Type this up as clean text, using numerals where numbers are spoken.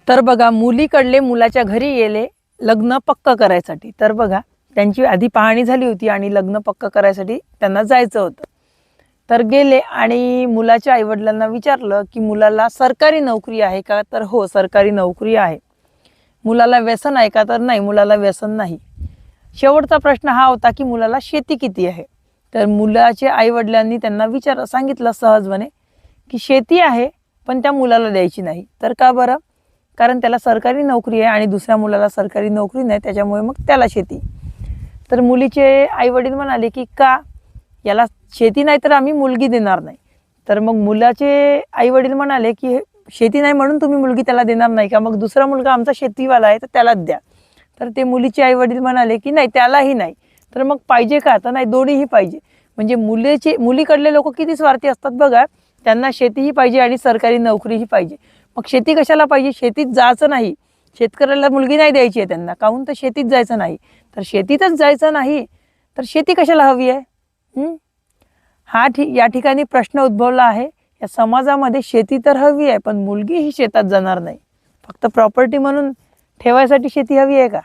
तर बघा, मुलीकडले मुलाच्या घरी गेले लग्न पक्क करायसाठी. तर बघा, त्यांची आधी पाहणी झाली होती आणि लग्न पक्क करायसाठी त्यांना जायचं होतं. तर गेले आणि मुलाच्या आईवडिलांना विचारलं की मुलाला सरकारी नोकरी आहे का? तर हो, सरकारी नोकरी आहे. मुलाला व्यसन आहे का? तर नाही, मुलाला व्यसन नाही. शेवटचा प्रश्न हा होता की मुलाला शेती किती आहे? तर मुलाच्या आईवडिलांनी त्यांना सांगितलं सहजपणे की शेती आहे, पण त्या मुलाला द्यायची नाही. तर का बरं? कारण त्याला सरकारी नोकरी आहे आणि दुसऱ्या मुलाला सरकारी नोकरी नाही, त्याच्यामुळे मग त्याला शेती. तर मुलीचे आईवडील म्हणाले की का? याला शेती नाही तर आम्ही मुलगी देणार नाही. तर मग मुलाचे आईवडील म्हणाले की शेती नाही म्हणून तुम्ही मुलगी त्याला देणार नाही का? मग दुसरा मुलगा आमचा शेतीवाला आहे तर त्यालाच द्या. तर ते मुलीचे आईवडील म्हणाले की नाही, त्यालाही नाही. तर मग पाहिजे का? तर नाही, दोन्हीही पाहिजे. म्हणजे मुलीकडले लोक किती स्वार्थी असतात बघा. त्यांना शेतीही पाहिजे आणि सरकारी नोकरीही पाहिजे. मग शेती कशाला पाहिजे? शेतीत जायचं नाही. शेतकऱ्याला मुलगी नाही द्यायची आहे त्यांना. काहून? तर शेतीत जायचं नाही. तर शेतीतच जायचं नाही तर शेती कशाला हवी आहे? या ठिकाणी प्रश्न उद्भवला आहे. या समाजामध्ये शेती तर हवी आहे, पण मुलगी ही शेतात जाणार नाही. फक्त प्रॉपर्टी म्हणून ठेवायसाठी शेती हवी आहे का?